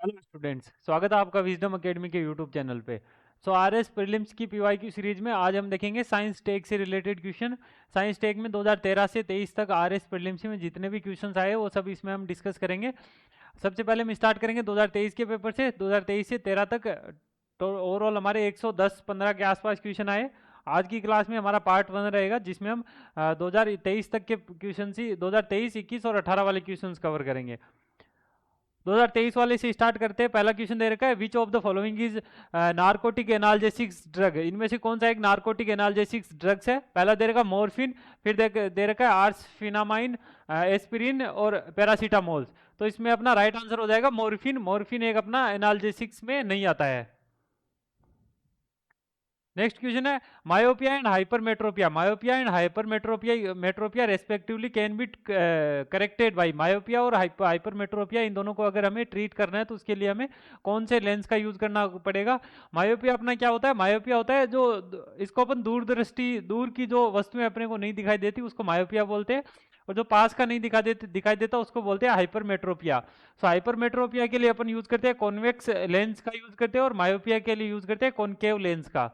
Hello students, स्वागत है आपका विजडम एकेडमी के यूट्यूब चैनल पे। आरएस प्रीलिम्स की पीवाईक्यू सीरीज में आज हम देखेंगे साइंस टेक से रिलेटेड क्वेश्चन। साइंस टेक में 2013 से 23 तक आरएस प्रीलिम्स में जितने भी क्वेश्चंस आए वो सब इसमें हम डिस्कस करेंगे। सबसे पहले हम स्टार्ट करेंगे 2023 के पेपर से। 2023 से 13 तक तो ओवरऑल हमारे 110-15 के आसपास क्वेश्चन आए। आज की क्लास में हमारा पार्ट 1 रहेगा जिसमें हम 2023 तक के क्वेश्चन ही 2023, 21 और 18 वाले क्वेश्चन कवर करेंगे। 2023 वाले से स्टार्ट करते हैं। पहला क्वेश्चन दे रखा है, which of the following is narcotic analgesics drug. इनमें से कौन सा एक नार्कोटिक एनाल्जेसिक्स ड्रग्स है? पहला दे रखा मॉर्फिन, फिर दे रखा है आर्सफिनामाइन, एस्पिरिन और पैरासीटामोल। तो इसमें अपना राइट आंसर हो जाएगा मॉर्फिन। मॉर्फिन एक अपना एनाल्जेसिक्स में नहीं आता है। नेक्स्ट क्वेश्चन है, myopia and hypermetropia. Myopia and hypermetropia metropia respectively can be corrected by. Myopia और हाइपरमेट्रोपिया इन दोनों को अगर हमें ट्रीट करना है तो उसके लिए हमें कौन से लेंस का यूज करना पड़ेगा? मायोपिया अपना क्या होता है? मायोपिया होता है जो इसको अपन दूरदृष्टि, दूर की जो वस्तुएं अपने को नहीं दिखाई देती उसको मायोपिया बोलते हैं, और जो पास का नहीं दिखाई देता उसको बोलते हैं हाइपरमेट्रोपिया। हाइपरमेट्रोपिया के लिए अपन यूज करते हैं कॉन्वेक्स लेंस का यूज करते हैं, और मायोपिया के लिए यूज करते हैं कॉनकेव लेंस का।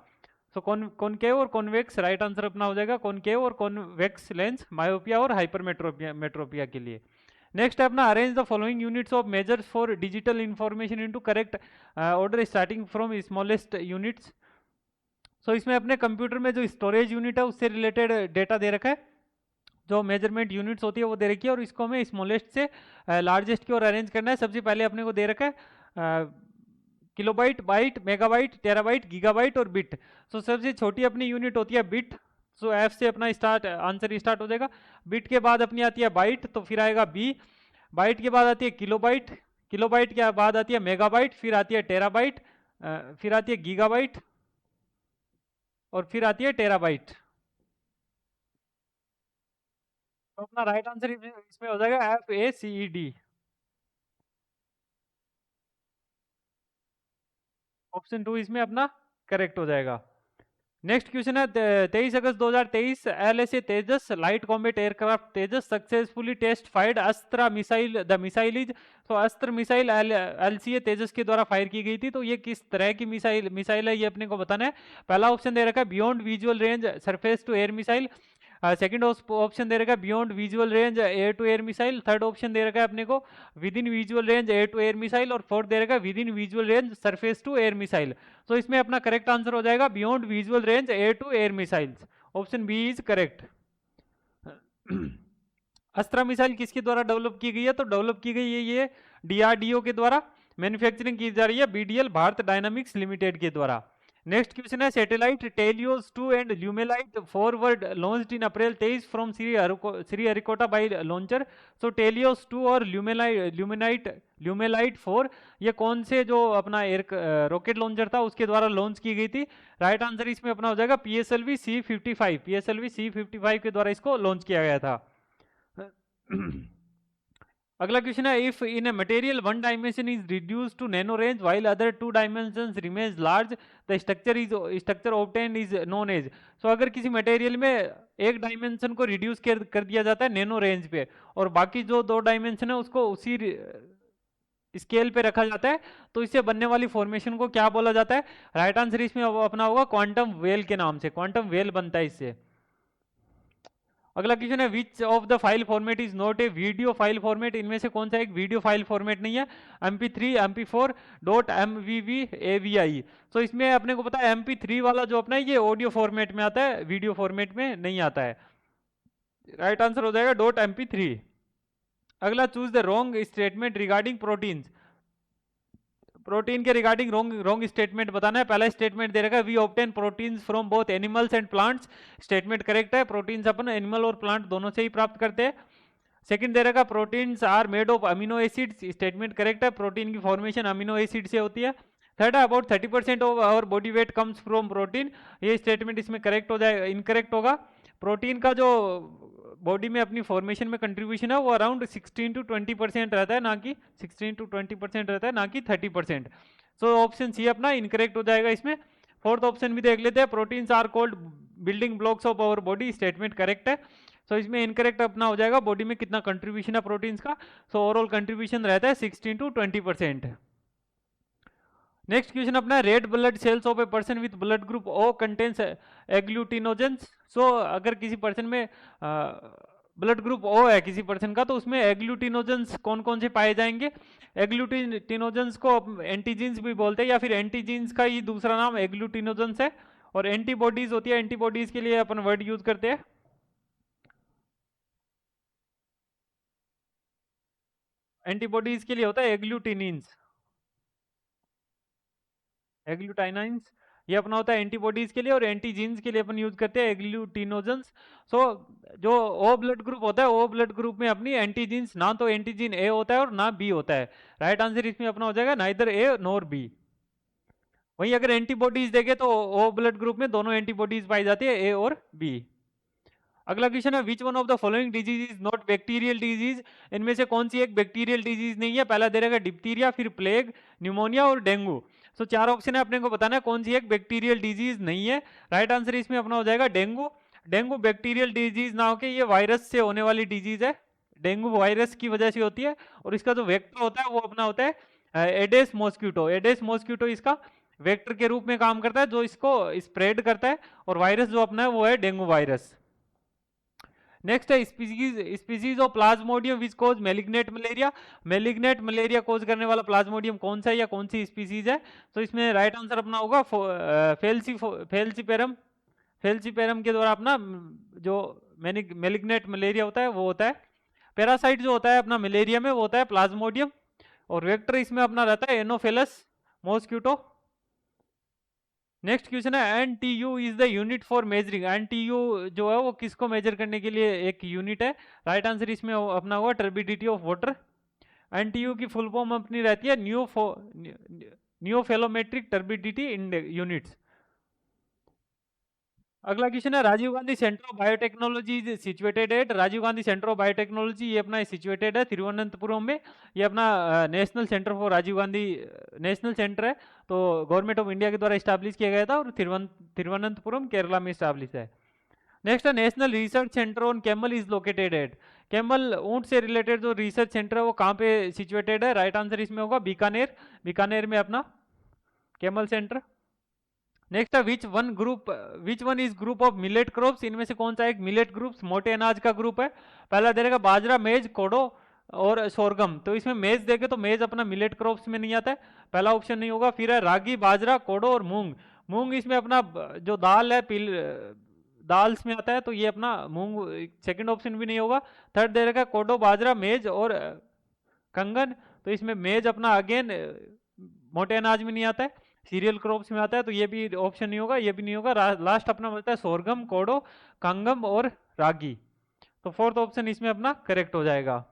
कॉनकेव और कॉन्वेक्स राइट आंसर अपना हो जाएगा। कॉनकेव और कॉन्वेक्स लेंस मायोपिया और हाइपरमेट्रोपिया के लिए। नेक्स्ट है अपना, arrange the following units of measures for digital information into correct order starting from smallest units. इसमें अपने कंप्यूटर में जो स्टोरेज यूनिट है उससे रिलेटेड डेटा दे रखा है, जो मेजरमेंट यूनिट्स होती है वो दे रखी है, और इसको हमें स्मॉलेस्ट से लार्जेस्ट की ओर अरेंज करना है। सबसे पहले अपने को दे रखा है kilobyte, byte, megabyte, terabyte, gigabyte और बिट। सबसे छोटी अपनी यूनिट होती है बिट। एफ से अपना स्टार्ट आंसर स्टार्ट हो जाएगा। बिट के बाद अपनी आती है बाइट, तो फिर आएगा बी। बाइट के बाद आती है किलोबाइट, किलोबाइट के बाद आती है मेगाबाइट, फिर आती है टेराबाइट, फिर आती है गीगाबाइट और फिर आती है टेराबाइट। तो अपना राइट आंसर इसमें हो जाएगा FACED। ऑप्शन 2 इसमें अपना करेक्ट हो जाएगा। नेक्स्ट क्वेश्चन है, 23 अगस्त 2023 LSA Tejas light combat aircraft Tejas successfully test fired Astra missile. The missile is, तो अस्त्र मिसाइल LCA तेजस के द्वारा फायर की गई थी। तो ये किस तरह की मिसाइल है ये अपने को बताना है। पहला ऑप्शन दे रखा है beyond visual range surface to air missile. Second option दे रखा है beyond visual range air to air missile. Third option दे रखा है अपने को within visual range air to air missile, और फोर्थ दे रखा है within visual range surface to air missile. तो इसमें अपना करेक्ट आंसर हो जाएगा beyond visual range air to air missiles. Option B is correct. अस्त्रा missile किसके द्वारा डेवलप की गई है? तो डेवलप की गई है ये DRDO के द्वारा। मैन्युफैक्चरिंग की जा रही है BDL भारत डायनामिक्स लिमिटेड के द्वारा। नेक्स्ट क्वेश्चन है, satellite TeLEOS 2 and Lumelite forward launched in April 23 from Sriharikota by launcher. TeLEOS 2 और ल्यूमेलाइट 4 ये कौन से जो अपना एयर रॉकेट लॉन्चर था उसके द्वारा लॉन्च की गई थी? राइट आंसर इसमें अपना हो जाएगा PSLV C55। PSLV C55 के द्वारा इसको लॉन्च किया गया था। अगला क्वेश्चन है, if in a material one dimension is reduce to nano range while other two dimensions remains large, the structure obtained is known as. अगर किसी मटेरियल में एक डायमेंशन को रिड्यूस कर दिया जाता है नैनो रेंज पे, और बाकी जो दो डायमेंशन है उसको उसी स्केल पे रखा जाता है, तो इससे बनने वाली फॉर्मेशन को क्या बोला जाता है? राइट आंसर इसमें अपना होगा क्वांटम वेल के नाम से। क्वांटम वेल बनता है इससे। अगला क्वेश्चन है, which of the file format is not a video file format. इनमें से कौन सा एक वीडियो फाइल फॉर्मेट नहीं है? MP3, MP4, .mvv, AVI। इसमें अपने को पता है MP3 वाला जो अपना ये ऑडियो फॉर्मेट में आता है, वीडियो फॉर्मेट में नहीं आता है। राइट आंसर हो जाएगा .mp3। अगला, choose the wrong statement regarding proteins. Protein के रिगार्डिंग रॉन्ग स्टेटमेंट बताना है। पहला स्टेटमेंट दे रखा है, we obtain proteins from both animals and plants. Statement correct है, प्रोटीन्स अपन एनिमल और प्लांट दोनों से ही प्राप्त करते हैं। सेकंड दे रखा, proteins are made of amino acids. Statement correct है, प्रोटीन की फॉर्मेशन अमीनो एसिड से होती है। थर्ड है, about 30% of our body weight comes from protein. ये स्टेटमेंट इसमें करेक्ट हो जाएगा, इनकरेक्ट होगा। प्रोटीन का जो बॉडी में अपनी फॉर्मेशन में कंट्रीब्यूशन है वो अराउंड 16 to 20% रहता है, ना कि 16 to 20% रहता है, ना कि 30%। ऑप्शन सी अपना इनकरेक्ट हो जाएगा इसमें। फोर्थ ऑप्शन भी देख लेते हैं, proteins are called building blocks of our body. Statement correct है। इसमें इनकरेक्ट अपना हो जाएगा बॉडी में कितना कंट्रीब्यूशन है प्रोटीन्स का। ओवरऑल कंट्रीब्यूशन रहता है 16 to 20%। नेक्स्ट क्वेश्चन अपना, red blood cells of a person with blood group O contains agglutinogens. So अगर किसी पर्सन में ब्लड ग्रुप ओ है किसी पर्सन का, तो उसमें एग्लूटिनोजेंस कौन कौन से पाए जाएंगे? एग्लूटिनोजेंस को एंटीजीन्स भी बोलते हैं, या फिर एंटीजीन्स का ही दूसरा नाम एग्लूटिनोजेंस है। और एंटीबॉडीज होती है, एंटीबॉडीज के लिए अपन वर्ड यूज करते हैं, एंटीबॉडीज के लिए होता है एग्लूटिनिन्स, एग्लूटाइनाइंस। ये अपना होता है एंटीबॉडीज के लिए, और एंटीजीन्स के लिए अपन यूज करते हैं एग्लूटिनोजेंस। सो जो ओ ब्लड ग्रुप होता है, ओ ब्लड ग्रुप में अपनी एंटीजीन्स ना तो एंटीजीन ए होता है और ना बी होता है। राइट आंसर इसमें अपना हो जाएगा नाइदर ए नॉर बी। वहीं अगर एंटीबॉडीज देखे तो ओ ब्लड ग्रुप में दोनों एंटीबॉडीज पाई जाती है, ए और बी। अगला क्वेश्चन है, which one of the following disease is not bacterial disease? इनमें से कौन सी एक बैक्टीरियल डिजीज नहीं है? पहला दे रहेगा डिप्थीरिया, फिर प्लेग, न्यूमोनिया और डेंगू। सो चार ऑप्शन है, अपने को बताना है कौन सी एक बैक्टीरियल डिजीज नहीं है। राइट आंसर इसमें अपना हो जाएगा डेंगू। डेंगू बैक्टीरियल डिजीज ना होकर ये वायरस से होने वाली डिजीज है। डेंगू वायरस की वजह से होती है, और इसका जो वेक्टर होता है वो अपना होता है एडेस मॉस्क्यूटो। एडेस मॉस्क्यूटो इसका वेक्टर के रूप में काम करता है, जो इसको स्प्रेड करता है। और वायरस जो अपना है वो है डेंगू वायरस। नेक्स्ट है species of Plasmodium which cause malignant malaria. Malignant malaria cause करने वाला प्लाज्मोडियम कौन सा है या कौन सी स्पीसीज है? तो इसमें राइट आंसर अपना होगा फेल्सीपेरम। फेल्सीपेरम के द्वारा अपना जो मेलिग्नेट मलेरिया होता है वो होता है। पैरासाइट जो होता है अपना मलेरिया में वो होता है प्लाज्मोडियम। और वेक्टर इसमें अपना रहता है एनोफेलस मॉस्क्यूटो। नेक्स्ट क्वेश्चन है, NTU is the unit for measuring. NTU जो है वो किसको मेजर करने के लिए एक यूनिट है? राइट आंसर इसमें अपना होगा टर्बिडिटी ऑफ वाटर। एनटीयू की फुल फॉर्म अपनी रहती है न्यूफेलोमेट्रिक टर्बिडिटी यूनिट्स। अगला क्वेश्चन है, Rajiv Gandhi centre of biotechnology is situated at. Rajiv Gandhi centre of biotechnology ये अपना सिचुएटेड है तिरुवनंतपुरम में। ये अपना national centre for Rajiv Gandhi national centre है, तो गवर्नमेंट ऑफ इंडिया के द्वारा इस्टेब्लिश किया गया था, और तिरुवनंतपुरम केरला में इस्टेब्लिश है। नेक्स्ट है, national research centre on camel is located at. Camel ऊंट से रिलेटेड जो रिसर्च सेंटर है वो कहाँ पे सिचुएटेड है? राइट आंसर इसमें होगा बीकानेर। बीकानेर में अपना कैमल सेंटर। नेक्स्ट है, which one is group of millet crops. इनमें से कौन सा एक मिलेट ग्रुप मोटे अनाज का ग्रुप है? पहला दे रहेगा बाजरा, मेज, कोडो और सोरगम। तो इसमें मेज देखे तो मेज अपना मिलेट क्रॉप्स में नहीं आता है, पहला ऑप्शन नहीं होगा। फिर है रागी, बाजरा, कोडो और मूंग। मूंग इसमें अपना जो दाल है दाल्स में आता है, तो ये अपना मूंग सेकंड ऑप्शन भी नहीं होगा। थर्ड दे रहेगा कोडो, बाजरा, मेज और कंगन। तो इसमें मेज अपना अगेन मोटे अनाज में नहीं आता है, सीरियल क्रॉप्स में आता है, तो ये भी ऑप्शन नहीं होगा, ये भी नहीं होगा। लास्ट अपना बचता है सोरगम, कोडो, कंगम और रागी। तो फोर्थ ऑप्शन इसमें अपना करेक्ट हो जाएगा।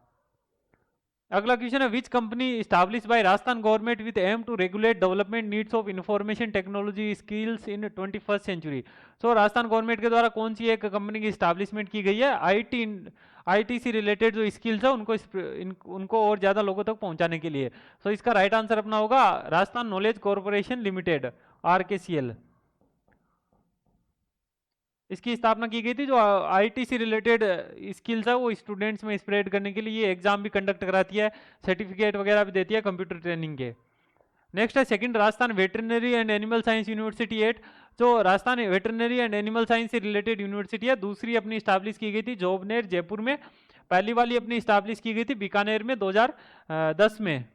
अगला क्वेश्चन है, which company establish by Rajasthan government with aim to regulate development needs of information technology skills in 21st century. So Rajasthan government के द्वारा कौन सी एक कंपनी की स्टैब्लिशमेंट की गई है आईटी से रिलेटेड जो स्किल्स है उनको और ज्यादा लोगों तक पहुंचाने के लिए? सो इसका राइट आंसर अपना होगा Rajasthan knowledge corporation limited, RKCL। इसकी स्थापना की गई थी, जो आईटी से रिलेटेड स्किल्स है वो स्टूडेंट्स में स्प्रेड करने के लिए ये एग्जाम भी कंडक्ट कराती है, सर्टिफिकेट वगैरह भी देती है कंप्यूटर ट्रेनिंग के। नेक्स्ट है, second Rajasthan veterinary and animal science university at. जो Rajasthan veterinary and animal science से रिलेटेड यूनिवर्सिटी है, दूसरी अपनी स्टैब्लिश की गई थी जोबनेर जयपुर में। पहली वाली अपनी स्टैब्लिश की गई थी बीकानेर में 2010 में।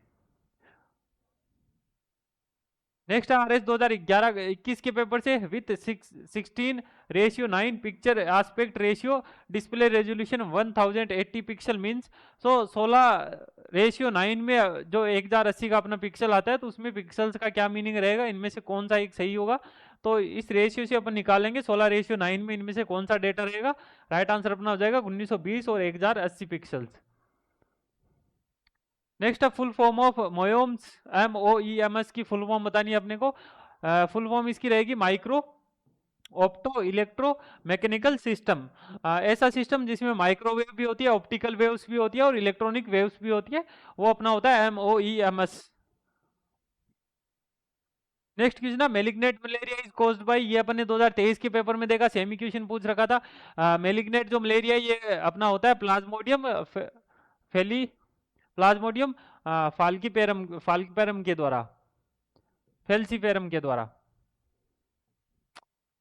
नेक्स्ट RS 2011-21 के पेपर से, with 16:9 picture aspect ratio, display resolution 1080 pixel means. So 16:9 में जो 1080 का अपना पिक्सल आता है, तो उसमें पिक्सल्स का क्या मीनिंग रहेगा, इनमें से कौन सा एक सही होगा? तो इस रेशियो से अपन निकालेंगे 16:9 में इनमें से कौन सा डेटा रहेगा। राइट आंसर अपना हो जाएगा 1920 और 1080 पिक्सल्स। नेक्स्ट है, फुल फॉर्म ऑफ मोयोम्स, MOEMS की फुल फॉर्म बतानी है अपने को। फुल फॉर्म इसकी रहेगी micro opto electro mechanical system. ऐसा सिस्टम जिसमें माइक्रोवेव भी होती है, ऑप्टिकल वेव्स भी होती है और इलेक्ट्रॉनिक वेव्स भी होती है, वो अपना होता है MOEMS। नेक्स्ट क्वेश्चन है, मेलिग्नेट मलेरिया इज कॉज्ड बाय। ये अपन ने 2023 के पेपर में देखा, सेमी क्वेश्चन पूछ रखा था। मेलिग्नेट जो मलेरिया ये अपना होता है प्लाज्मोडियम प्लाज्मोडियम फाल्कीपेरम के द्वारा। फेल्सीफेरम के द्वारा।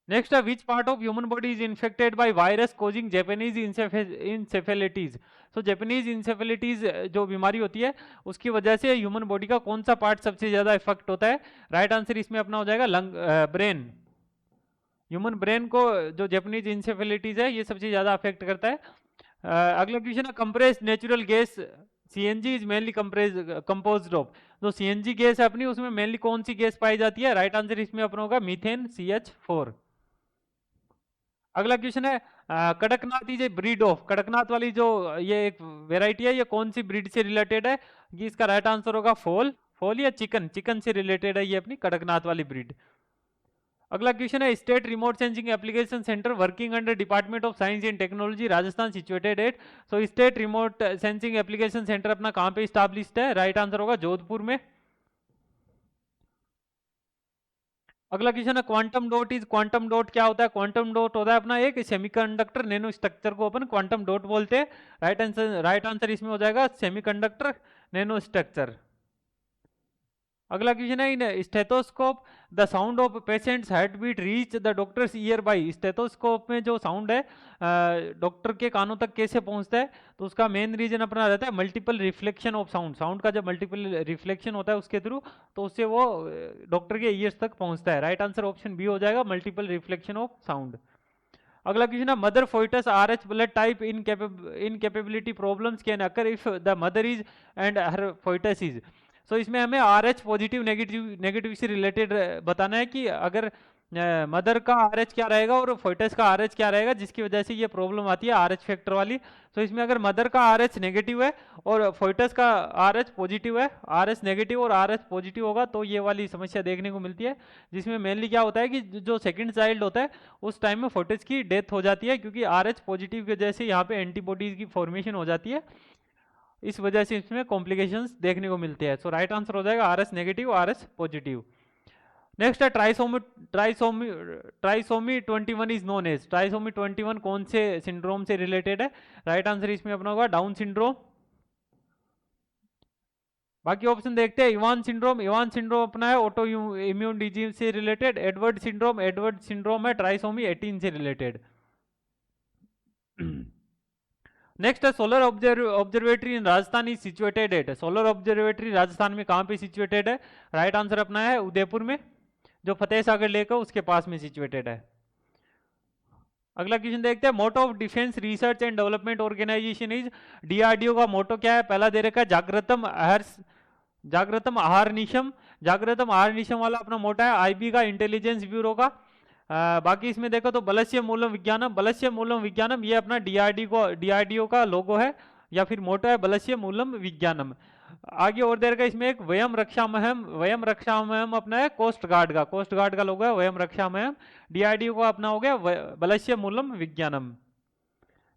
नेक्स्ट है which part of human body is infected by virus causing Japanese encephalitis. So Japanese encephalitis जो बीमारी होती है उसकी वजह से ह्यूमन बॉडी का कौन सा पार्ट सबसे ज्यादा इफेक्ट होता है? राइट आंसर इसमें अपना हो जाएगा लंग, ब्रेन। ह्यूमन ब्रेन को जो जैपनीज इंसेफेलिटीज है ये सबसे ज्यादा अफेक्ट करता है। अगला क्वेश्चन है compressed natural gas CNG is mainly composed of. जो सीएनजी गैस है अपनी उसमें मेनली कौन सी गैस पाई जाती है? राइट आंसर इसमें अपना होगा मीथेन CH4। अगला क्वेश्चन है Kadaknath is a breed of. Kadaknath वाली जो ये एक वेराइटी है ये कौन सी ब्रीड से रिलेटेड है? ये इसका राइट आंसर होगा फोल। फोल या चिकन, चिकन से रिलेटेड है ये अपनी कड़कनाथ वाली ब्रीड। अगला क्वेश्चन है state remote sensing application centre working under department of science and technology Rajasthan situated at. So state remote sensing application centre अपना कहाँ पे स्टैब्लिश्ड है? राइट आंसर होगा जोधपुर में। अगला क्वेश्चन है quantum dot is. Quantum dot क्या होता है? क्वांटम डॉट होता है अपना एक सेमीकंडक्टर नैनो स्ट्रक्चर को अपन क्वांटम डॉट बोलते हैं। राइट आंसर इसमें हो जाएगा सेमीकंडक्टर नैनो स्ट्रक्चर। अगला क्वेश्चन है in stethoscope the sound of patient's heart beat reach the doctor's ear by. Stethoscope में जो साउंड है डॉक्टर के कानों तक कैसे पहुंचता है? तो उसका मेन रीजन अपना रहता है multiple reflection of sound. Sound का जब मल्टीपल रिफ्लेक्शन होता है उसके थ्रू तो उससे वो डॉक्टर के ईयर्स तक पहुंचता है। राइट आंसर ऑप्शन बी हो जाएगा मल्टीपल रिफ्लेक्शन ऑफ साउंड। अगला क्वेश्चन है mother foetus RH blood type incapability problems can occur if the mother is and her foetus is. So इसमें हमें RH पॉजिटिव नेगेटिव से रिलेटेड बताना है कि अगर मदर का RH क्या रहेगा और फोइटस का RH क्या रहेगा जिसकी वजह से ये प्रॉब्लम आती है RH फैक्टर वाली। सो इसमें अगर मदर का RH नेगेटिव है और फोइटस का RH पॉजिटिव है, RH नेगेटिव और RH पॉजिटिव होगा तो ये वाली समस्या देखने को मिलती है। जिसमें मेनली क्या होता है कि जो सेकंड चाइल्ड होता है उस टाइम में फोइटस की डेथ हो जाती है क्योंकि RH पॉजिटिव की वजह से यहाँ पे एंटीबॉडीज की फॉर्मेशन हो जाती है। इस वजह से इसमें कॉम्प्लिकेशंस देखने को मिलते हैं। सो राइट आंसर हो जाएगा RH negative RH positive. Next है trisomy 21 is known as. Trisomy 21 कौन से सिंड्रोम से रिलेटेड है? राइट आंसर इसमें अपना होगा डाउन सिंड्रोम। बाकी ऑप्शन देखते हैं। इवान सिंड्रोम, इवान सिंड्रोम अपना है ऑटो इम्यून डिजीज से रिलेटेड। एडवर्ड सिंड्रोम है ट्राइसोमी 18 से रिलेटेड। नेक्स्ट है solar observatory in Rajasthan is situated eight. Solar observatory Rajasthan में कहाँ पे सिचुएटेड है? राइट आंसर अपना है उदयपुर में, जो फतेह सागर लेक है उसके पास में सिचुएटेड है। अगला क्वेश्चन देखते हैं motto of defence research and development organisation is. DRDO का मोटो क्या है? पहला दे रखा है जागृतम अहर्निशम। जागृतम अहर्निशम वाला अपना मोटा है IB का इंटेलिजेंस ब्यूरो का। बाकी इसमें देखो तो बलस्य मूलम विज्ञानम ये अपना DRDO का लोगो है या फिर मोटो है बलस्य मूलम विज्ञानम। आगे और देर का इसमें एक वयम रक्षा महम अपना है कोस्ट गार्ड का लोगो है वयम रक्षा महम। DRDO का अपना हो गया बलस्य मूलम विज्ञानम।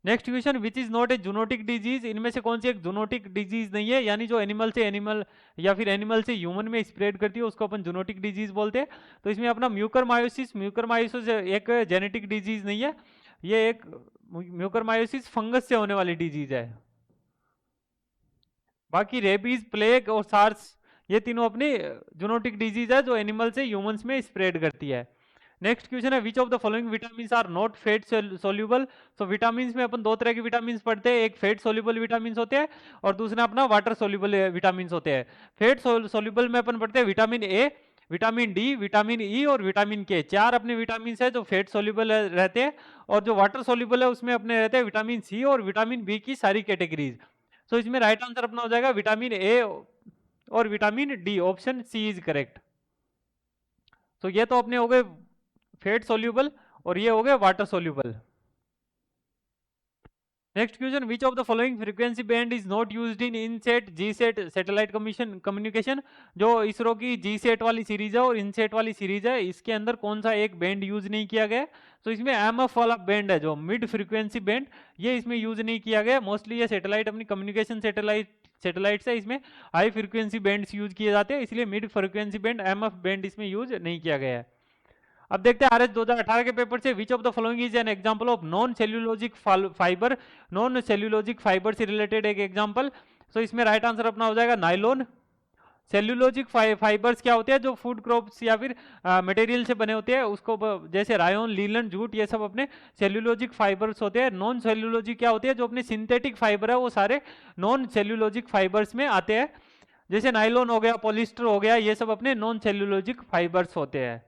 Next question which is not a zoonotic disease. इनमें से कौन सी एक जूनोटिक डिजीज नहीं है, यानी जो एनिमल से एनिमल या फिर एनिमल से ह्यूमन में स्प्रेड करती है उसको अपन जूनोटिक डिजीज बोलते हैं। तो इसमें अपना म्यूकरमायोसिस एक जेनेटिक डिजीज नहीं है, ये एक म्यूकरमायोसिस फंगस से होने वाली डिजीज है। बाकी रेबीज, प्लेग और सार्स ये तीनों अपनी जूनोटिक डिजीज है जो एनिमल से ह्यूमंस में स्प्रेड करती है। नेक्स्ट क्वेश्चन है which of the following vitamins are not fat soluble. So vitamins में अपन दो तरह के विटामिन्स पढ़ते हैं, एक फैट सोल्यूबल विटामिन्स होते हैं और दूसरा अपना वाटर सोल्यूबल विटामिन्स होते हैं। फैट सोल्यूबल में अपन पढ़ते हैं vitamin A, vitamin D, vitamin E और विटामिन K। चार अपने विटामिन है जो फैट सोल्यूबल रहते हैं और जो वाटर सोल्यूबल है उसमें अपने रहते हैं विटामिन C और विटामिन B की सारी कैटेगरीज। सो इसमें राइट आंसर अपना हो जाएगा विटामिन A और vitamin D, option C is correct. तो ये तो अपने हो गए फैट सोल्यूबल और ये हो गए water soluble. Next question which of the following frequency band is not used in INSAT GSAT satellite communication. जो इसरो की जीसेट वाली सीरीज है और इनसेट वाली सीरीज है इसके अंदर कौन सा एक बैंड यूज नहीं किया गया? तो इसमें MF वाला बैंड है जो मिड फ्रीक्वेंसी बैंड, ये इसमें यूज नहीं किया गया। मोस्टली ये सैटेलाइट अपनी कम्युनिकेशन सैटेलाइट है इसमें हाई फ्रीक्वेंसी बैंड्स यूज किए जाते हैं, इसलिए mid frequency band MF band इसमें यूज नहीं किया गया है। अब देखते हैं RH 2018 के पेपर से विच of the following is an example of non cellulosic fibre. Non cellulosic fibre से रिलेटेड एक एग्जांपल। सो इसमें राइट आंसर अपना हो जाएगा नाइलॉन। सेल्यूलोजिक फाइबर्स क्या होते हैं, जो फूड क्रॉप्स या फिर मटेरियल से बने होते हैं, उसको जैसे रायोन, लीलन, जूट, ये सब अपने सेल्यूलोजिक फाइबर्स होते हैं। नॉन सेल्यूलोजिक क्या होते हैं, जो अपने सिंथेटिक फाइबर है वो सारे नॉन सेल्यूलोजिक फाइबर्स में आते हैं। जैसे नाइलॉन हो गया, पॉलिस्टर हो गया, ये सब अपने नॉन सेल्यूलोजिक फाइबर्स होते हैं।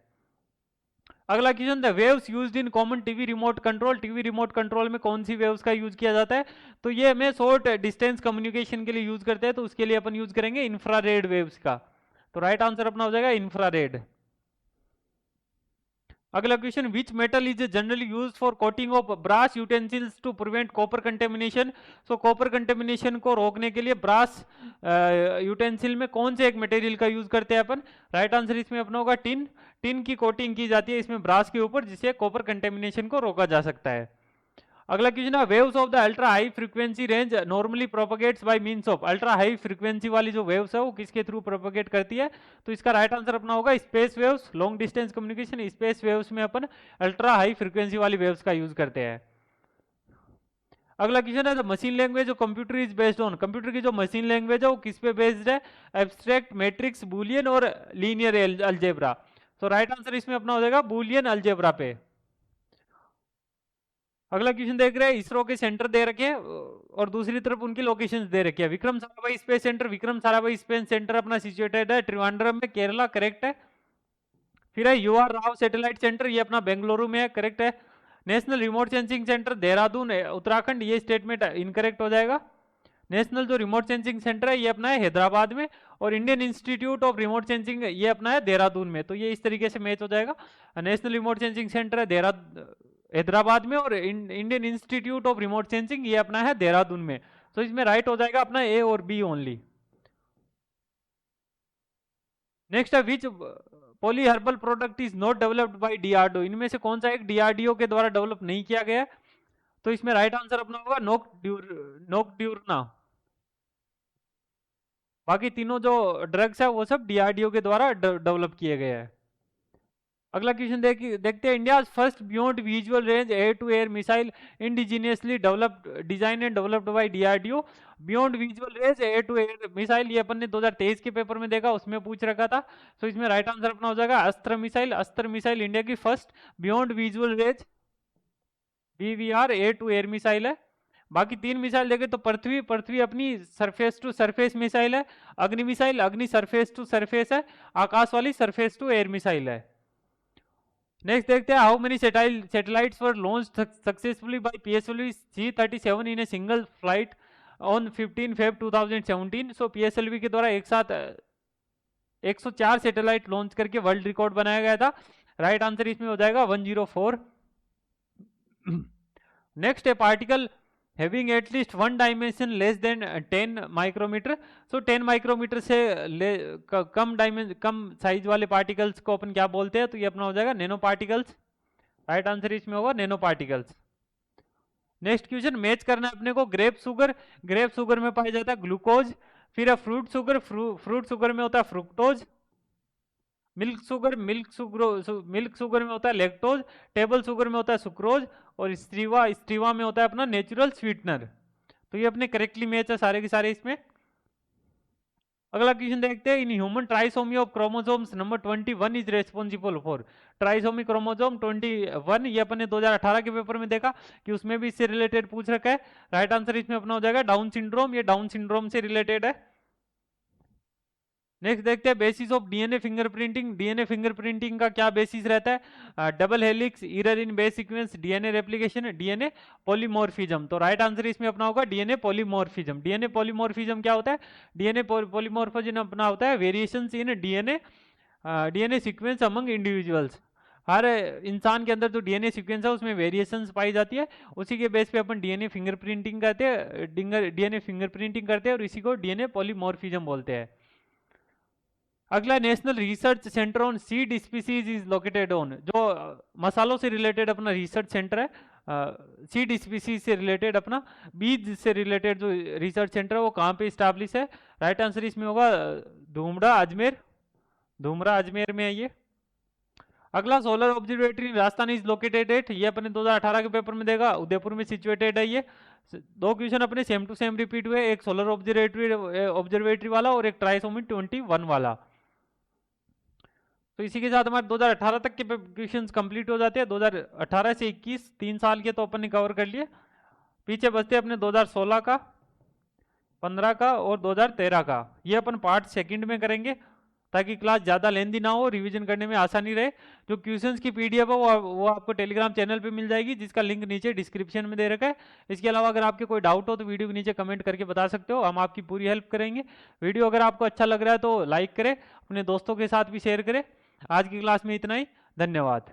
अगला question, the waves used in common TV remote control. TV remote control में कौन सी वेव्स का यूज किया जाता है, तो ये हमें शॉर्ट डिस्टेंस कम्युनिकेशन के लिए यूज करते हैं, तो उसके लिए अपन यूज करेंगे इंफ्रारेड वेव्स का। तो राइट आंसर अपना हो जाएगा इंफ्रारेड। अगला question, which metal is generally use for coating of brass utensils to prevent copper contamination. So copper contamination को रोकने के लिए ब्रास यूटेंसिल में कौन से एक मटेरियल का यूज करते हैं अपन। राइट आंसर इसमें अपना होगा टिन। टिन की कोटिंग की जाती है इसमें ब्रास के ऊपर, जिससे कॉपर कंटेमिनेशन को रोका जा सकता है। अगला क्वेश्चन है, waves of the ultra high frequency range normally propagates by means of. Ultra high frequency वाली जो वेव्स है वो किसके थ्रू प्रोपगेट करती है, तो इसका राइट आंसर अपना होगा space waves. Long distance communication space waves में अपन अल्ट्रा हाई फ्रीक्वेंसी वाली वेव्स का यूज करते हैं। अगला क्वेश्चन है, द मशीन लैंग्वेज जो computer is based on. Computer की जो मशीन लैंग्वेज है वो किस पे बेस्ड है, एब्स्ट्रैक्ट, मैट्रिक्स, बूलियन और लीनियर अलजेब्रा। तो राइट आंसर इसमें अपना हो जाएगा बूलियन अलजेब्रा पे। अगला क्वेश्चन देख रहे हैं, इसरो के सेंटर दे रखे हैं और दूसरी तरफ उनकी लोकेशंस दे रखी है। Vikram Sarabhai space centre, Vikram Sarabhai space centre अपना सिचुएटेड है त्रिवेंद्रम में, केरला, करेक्ट है। फिर है U R Rao satellite centre, ये अपना बेंगलुरु में है, करेक्ट है। National remote sensing centre Dehradun Uttarakhand, ये स्टेटमेंट इनकरेक्ट हो जाएगा। नेशनल जो रिमोट सेंसिंग सेंटर है ये अपना है हैदराबाद में, और Indian institute of remote sensing ये अपना है देहरादून में। तो ये इस तरीके से मैच हो जाएगा। नेशनल रिमोट सेंसिंग सेंटर है हैदराबाद में, और Indian institute of remote sensing ये अपना है देहरादून में। तो इसमें राइट हो जाएगा अपना ए और बी ओनली। नेक्स्ट है, which poly herbal product is not developed by DRDO. इनमें से कौन सा एक डीआरडीओ के द्वारा डेवलप नहीं किया गया है, तो इसमें राइट आंसर अपना होगा नोक्ड्यूरना। बाकी तीनों जो ड्रग्स है वो सब डीआरडीओ के द्वारा डेवलप किए गए हैं। अगला क्वेश्चन देखते हैं, India first beyond visual range air to air missile indigenously developed, design and developed by DRDO. Beyond visual range air to air missile ये अपन ने 2023 के पेपर में देखा, उसमें पूछ रखा था। तो इसमें राइट आंसर अपना हो जाएगा Astra missile. Astra missile India की first beyond visual range BVR air to air missile है। बाकी तीन मिसाइल देखें तो पृथ्वी अपनी सरफेस टू सरफेस मिसाइल है, अग्नि मिसाइल अग्नि सरफेस टू सरफेस है, आकाश वाली सरफेस टू एयर मिसाइल है। नेक्स्ट देखते हैं, how many satellites were launch successfully by PSLV C-37 in a single flight on 15 Feb 2017। So PSLV के द्वारा एक साथ 104 सैटेलाइट लॉन्च करके वर्ल्ड रिकॉर्ड बनाया गया था। राइट आंसर इसमें हो जाएगा 104। नेक्स्ट है, particle having at least one dimension less than 10 micrometre. So 10 micrometre से कम साइज वाले पार्टिकल्स को अपन क्या बोलते हैं, तो ये अपना हो जाएगा नैनो पार्टिकल्स। राइट आंसर इसमें होगा nano particles. Next question, match करना है अपने को, ग्रेप शुगर में पाया जाता है ग्लूकोज। फिर है फ्रूट शुगर में होता है फ्रुक्टोज। मिल्क शुगर में होता है लैक्टोज। टेबल शुगर में होता है सुक्रोज। और स्ट्रीवा में होता है अपना नेचुरल स्वीटनर। तो ये अपने करेक्टली मैच है सारे के सारे इसमें। अगला क्वेश्चन देखते हैं, in human trisomy of chromosomes number 21 is responsible for. Trisomy chromosome 21 ये अपन ने 2018 के पेपर में देखा कि उसमें भी इससे रिलेटेड पूछ रखा है। राइट आंसर इसमें अपना हो जाएगा डाउन सिंड्रोम, ये डाउन सिंड्रोम से रिलेटेड है। नेक्स्ट देखते हैं, basis of DNA fingerprinting. DNA fingerprinting का क्या बेसिस रहता है, double helix, error in base sequence, DNA replication, DNA polymorphism. तो राइट आंसर इसमें अपना होगा डीएनए पॉलीमॉर्फिज्म। डीएनए पॉलीमॉर्फिज्म क्या होता है, डीएनए पॉलीमॉर्फिज्म अपना होता है variations in DNA sequence among individuals. हर इंसान के अंदर जो डीएनए सीक्वेंस है उसमें वेरिएशंस पाई जाती है, उसी के बेस पे अपन डीएनए फिंगरप्रिंटिंग करते हैं, डीएनए फिंगरप्रिंटिंग करते हैं, और इसी को डीएनए पॉलीमॉर्फिज्म बोलते हैं। अगला, national research centre on seed species is located on. जो मसालों से रिलेटेड अपना रिसर्च सेंटर है, सीड स्पीसीज से रिलेटेड अपना बीज से रिलेटेड जो रिसर्च सेंटर है वो कहाँ पे स्टैब्लिश है। राइट आंसर इसमें होगा धूमरा अजमेर में है ये। अगला solar observatory Rajasthan is located at, ये अपने 2018 के पेपर में देगा, उदयपुर में सिचुएटेड है ये। दो क्वेश्चन अपने सेम टू सेम रिपीट हुए, एक सोलर ऑब्जर्वेटरी वाला और एक ट्राइसोमी 21 वाला। तो इसी के साथ हमारे 2018 तक के क्वेश्चंस कंप्लीट हो जाते हैं। 2018 से 21 3 साल के तो अपन ने कवर कर लिए, पीछे बचते अपने 2016 का, 15 का और 2013 का। ये अपन पार्ट सेकंड में करेंगे ताकि क्लास ज़्यादा लेंदी ना हो, रिवीजन करने में आसानी रहे। जो क्वेश्चंस की पीडीएफ है वो आपको टेलीग्राम चैनल पे मिल जाएगी, जिसका लिंक नीचे डिस्क्रिप्शन में दे रखा है। इसके अलावा अगर आपके कोई डाउट हो तो वीडियो के नीचे कमेंट करके बता सकते हो, हम आपकी पूरी हेल्प करेंगे। वीडियो अगर आपको अच्छा लग रहा है तो लाइक करें, अपने दोस्तों के साथ भी शेयर करें। आज की क्लास में इतना ही, धन्यवाद।